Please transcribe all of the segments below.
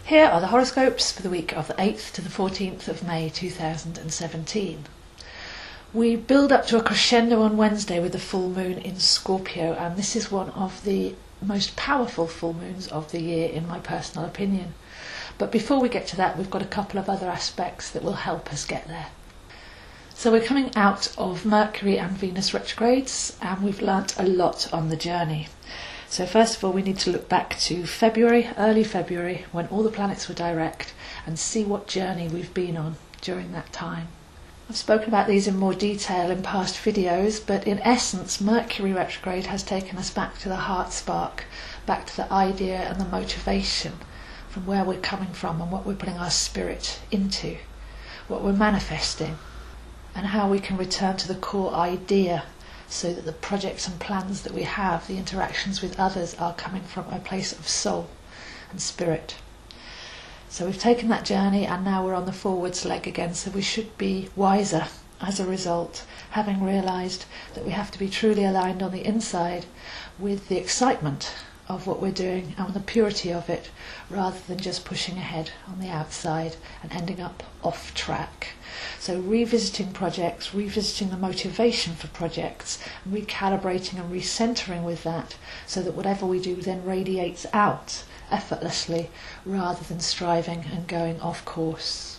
Here are the horoscopes for the week of the 8th to the 14th of May 2017. We build up to a crescendo on Wednesday with the full moon in Scorpio, and this is one of the most powerful full moons of the year in my personal opinion. But before we get to that, we've got a couple of other aspects that will help us get there. So we're coming out of Mercury and Venus retrogrades, and we've learnt a lot on the journey. So first of all, we need to look back to February, early February, when all the planets were direct, and see what journey we've been on during that time. I've spoken about these in more detail in past videos, but in essence, Mercury retrograde has taken us back to the heart spark, back to the idea and the motivation from where we're coming from and what we're putting our spirit into, what we're manifesting, and how we can return to the core idea so that the projects and plans that we have, the interactions with others, are coming from a place of soul and spirit. So we've taken that journey and now we're on the forwards leg again, so we should be wiser as a result, having realised that we have to be truly aligned on the inside with the excitement of what we're doing and the purity of it, rather than just pushing ahead on the outside and ending up off track. So revisiting projects, revisiting the motivation for projects, recalibrating and recentering with that, so that whatever we do then radiates out effortlessly rather than striving and going off course.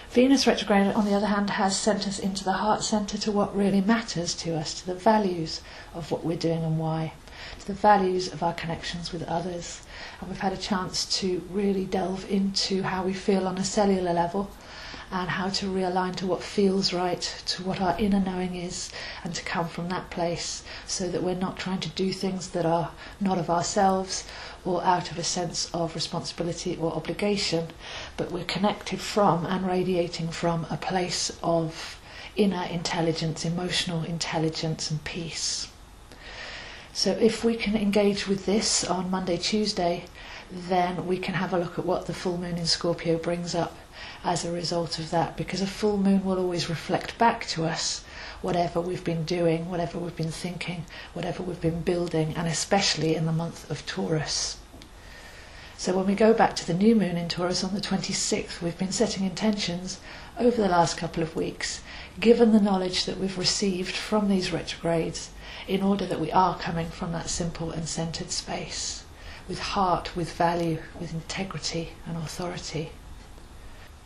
Venus retrograde, on the other hand, has sent us into the heart centre, to what really matters to us, to the values of what we're doing and why, to the values of our connections with others. And we've had a chance to really delve into how we feel on a cellular level, and how to realign to what feels right, to what our inner knowing is, and to come from that place, so that we're not trying to do things that are not of ourselves or out of a sense of responsibility or obligation, but we're connected from and radiating from a place of inner intelligence, emotional intelligence and peace. So if we can engage with this on Monday, Tuesday, then we can have a look at what the full moon in Scorpio brings up as a result of that, because a full moon will always reflect back to us whatever we've been doing, whatever we've been thinking, whatever we've been building, and especially in the month of Taurus. So when we go back to the new moon in Taurus on the 26th, we've been setting intentions over the last couple of weeks, given the knowledge that we've received from these retrogrades, in order that we are coming from that simple and centered space, with heart, with value, with integrity and authority.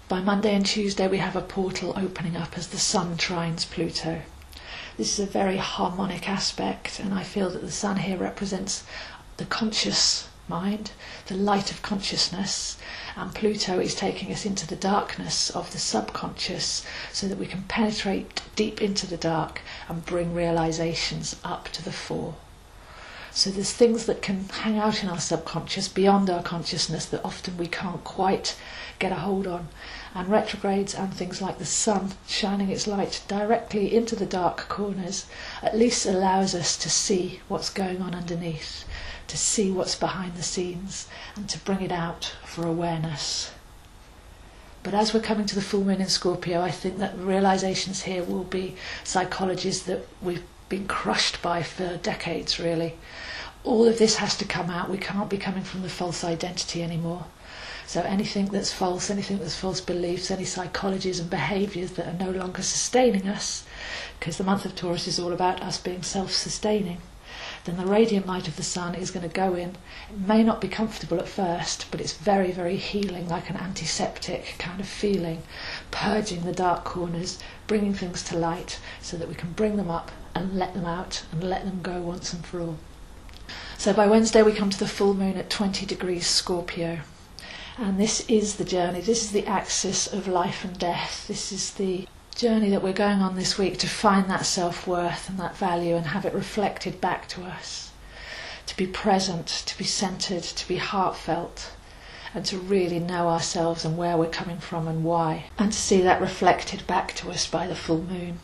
By Monday and Tuesday we have a portal opening up as the Sun trines Pluto. This is a very harmonic aspect, and I feel that the Sun here represents the conscious mind, the light of consciousness, and Pluto is taking us into the darkness of the subconscious, so that we can penetrate deep into the dark and bring realizations up to the fore. So there's things that can hang out in our subconscious, beyond our consciousness, that often we can't quite get a hold on. And retrogrades and things like the Sun shining its light directly into the dark corners at least allows us to see what's going on underneath, to see what's behind the scenes, and to bring it out for awareness. But as we're coming to the full moon in Scorpio, I think that the realizations here will be psychologies that we've been crushed by for decades, really. All of this has to come out. We can't be coming from the false identity anymore. So anything that's false, anything that's false beliefs, any psychologies and behaviours that are no longer sustaining us, because the month of Taurus is all about us being self-sustaining, then the radiant light of the Sun is going to go in. It may not be comfortable at first, but it's very, very healing, like an antiseptic kind of feeling, purging the dark corners, bringing things to light so that we can bring them up and let them out and let them go once and for all. So by Wednesday we come to the full moon at 20 degrees Scorpio. And this is the journey, this is the axis of life and death. This is the journey that we're going on this week, to find that self-worth and that value and have it reflected back to us. To be present, to be centred, to be heartfelt, and to really know ourselves and where we're coming from and why. And to see that reflected back to us by the full moon.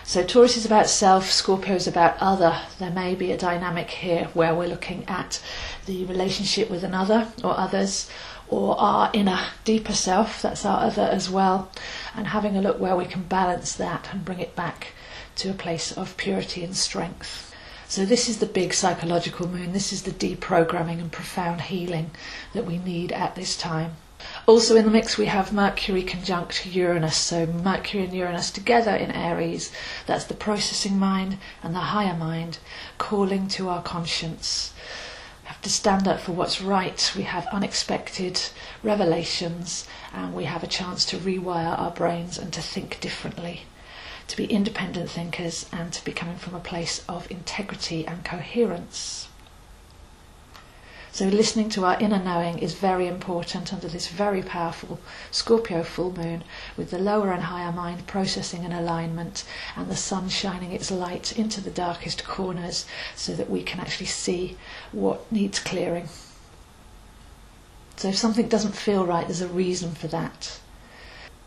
So Taurus is about self, Scorpio is about other. There may be a dynamic here where we're looking at the relationship with another or others, or our inner deeper self, that's our other as well, and having a look where we can balance that and bring it back to a place of purity and strength. So this is the big psychological moon. This is the deprogramming and profound healing that we need at this time. Also in the mix we have Mercury conjunct Uranus, so Mercury and Uranus together in Aries. That's the processing mind and the higher mind calling to our conscience. We have to stand up for what's right. We have unexpected revelations and we have a chance to rewire our brains and to think differently, to be independent thinkers and to be coming from a place of integrity and coherence. So listening to our inner knowing is very important under this very powerful Scorpio full moon, with the lower and higher mind processing in alignment and the sun shining its light into the darkest corners so that we can actually see what needs clearing. So if something doesn't feel right, there's a reason for that.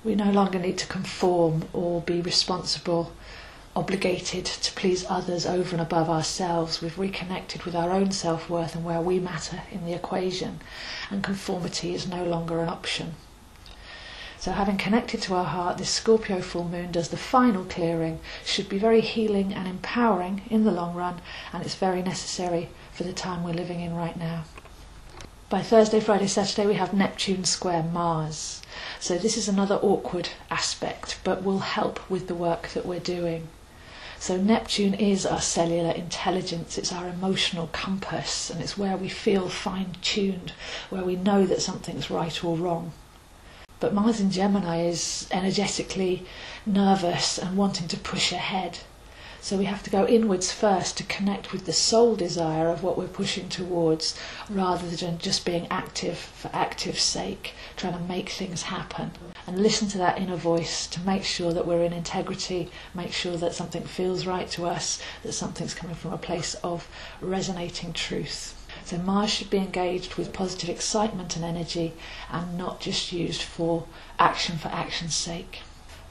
We no longer need to conform or be responsible, obligated to please others over and above ourselves. We've reconnected with our own self-worth and where we matter in the equation, and conformity is no longer an option. So having connected to our heart, this Scorpio full moon does the final clearing, should be very healing and empowering in the long run, and it's very necessary for the time we're living in right now. By Thursday, Friday, Saturday we have Neptune square Mars. So this is another awkward aspect, but will help with the work that we're doing. So Neptune is our cellular intelligence, it's our emotional compass, and it's where we feel fine-tuned, where we know that something's right or wrong. But Mars in Gemini is energetically nervous and wanting to push ahead. So we have to go inwards first to connect with the soul desire of what we're pushing towards, rather than just being active for active's sake, trying to make things happen. And listen to that inner voice to make sure that we're in integrity, make sure that something feels right to us, that something's coming from a place of resonating truth. So Mars should be engaged with positive excitement and energy and not just used for action's sake.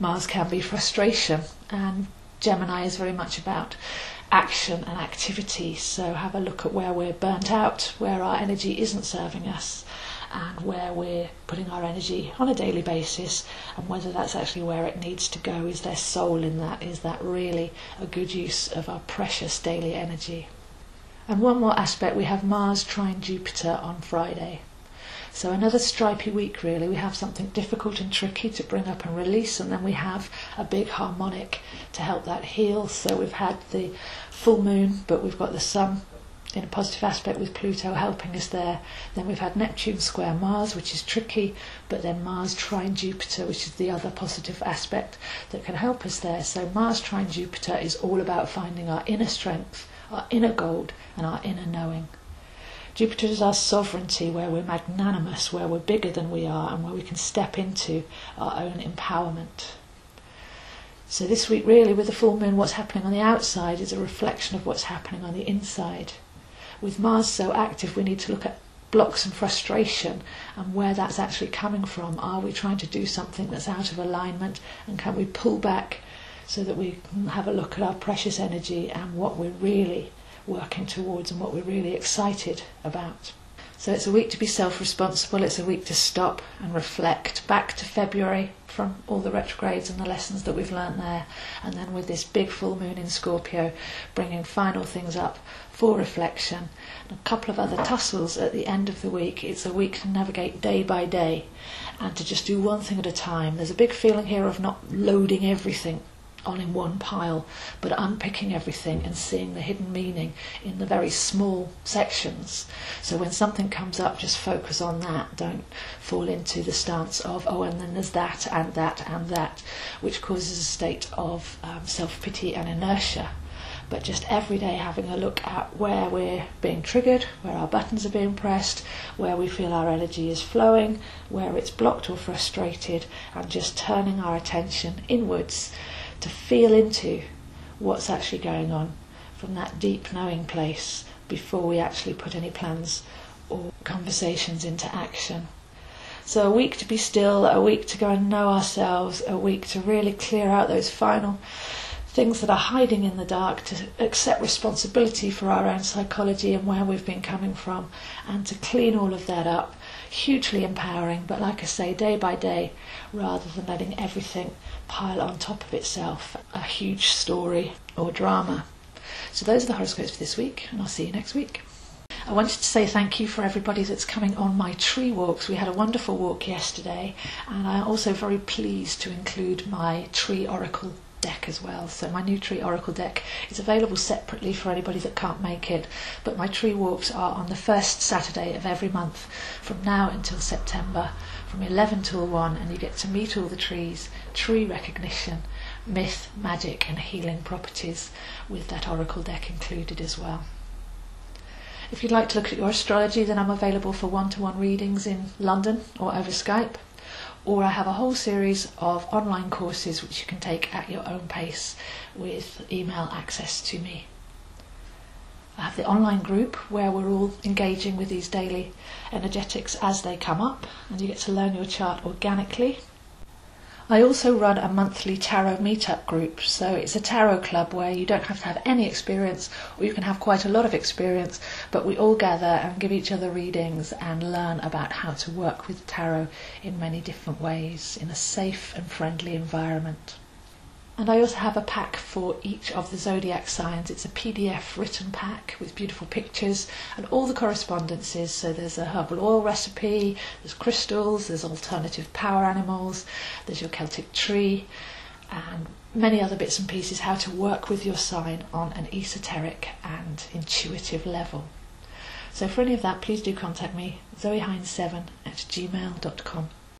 Mars can be frustration, and Gemini is very much about action and activity, so have a look at where we're burnt out, where our energy isn't serving us, and where we're putting our energy on a daily basis, and whether that's actually where it needs to go. Is there soul in that? Is that really a good use of our precious daily energy? And one more aspect, we have Mars trine Jupiter on Friday. So another stripy week really. We have something difficult and tricky to bring up and release, and then we have a big harmonic to help that heal. So we've had the full moon, but we've got the sun in a positive aspect with Pluto helping us there. Then we've had Neptune square Mars, which is tricky, but then Mars trine Jupiter, which is the other positive aspect that can help us there. So Mars trine Jupiter is all about finding our inner strength, our inner gold, and our inner knowing. Jupiter is our sovereignty, where we're magnanimous, where we're bigger than we are, and where we can step into our own empowerment. So this week really with the full moon, what's happening on the outside is a reflection of what's happening on the inside. With Mars so active, we need to look at blocks and frustration and where that's actually coming from. Are we trying to do something that's out of alignment, and can we pull back so that we can have a look at our precious energy and what we're really working towards and what we're really excited about. So it's a week to be self-responsible, it's a week to stop and reflect back to February from all the retrogrades and the lessons that we've learnt there, and then with this big full moon in Scorpio bringing final things up for reflection and a couple of other tussles at the end of the week. It's a week to navigate day by day and to just do one thing at a time. There's a big feeling here of not loading everything on in one pile, but unpicking everything and seeing the hidden meaning in the very small sections. So when something comes up, just focus on that. Don't fall into the stance of, oh, and then there's that and that and that, which causes a state of self-pity and inertia. But just every day having a look at where we're being triggered, where our buttons are being pressed, where we feel our energy is flowing, where it's blocked or frustrated, and just turning our attention inwards to feel into what's actually going on from that deep knowing place before we actually put any plans or conversations into action. So a week to be still, a week to go and know ourselves, a week to really clear out those final things that are hiding in the dark, to accept responsibility for our own psychology and where we've been coming from, and to clean all of that up. Hugely empowering, but like I say, day by day, rather than letting everything pile on top of itself, a huge story or drama. So those are the horoscopes for this week, and I'll see you next week. I wanted to say thank you for everybody that's coming on my tree walks. We had a wonderful walk yesterday, and I'm also very pleased to include my tree oracle deck as well. So my new tree oracle deck is available separately for anybody that can't make it, but my tree walks are on the first Saturday of every month from now until September, from 11 till 1, and you get to meet all the trees, tree recognition, myth, magic and healing properties, with that oracle deck included as well. If you'd like to look at your astrology, then I'm available for one-to-one readings in London or over Skype, or I have a whole series of online courses which you can take at your own pace with email access to me. I have the online group where we're all engaging with these daily energetics as they come up, and you get to learn your chart organically. I also run a monthly tarot meetup group, so it's a tarot club where you don't have to have any experience, or you can have quite a lot of experience, but we all gather and give each other readings and learn about how to work with tarot in many different ways in a safe and friendly environment. And I also have a pack for each of the zodiac signs. It's a PDF written pack with beautiful pictures and all the correspondences. So there's a herbal oil recipe, there's crystals, there's alternative power animals, there's your Celtic tree, and many other bits and pieces, how to work with your sign on an esoteric and intuitive level. So for any of that, please do contact me, zoehines7@gmail.com.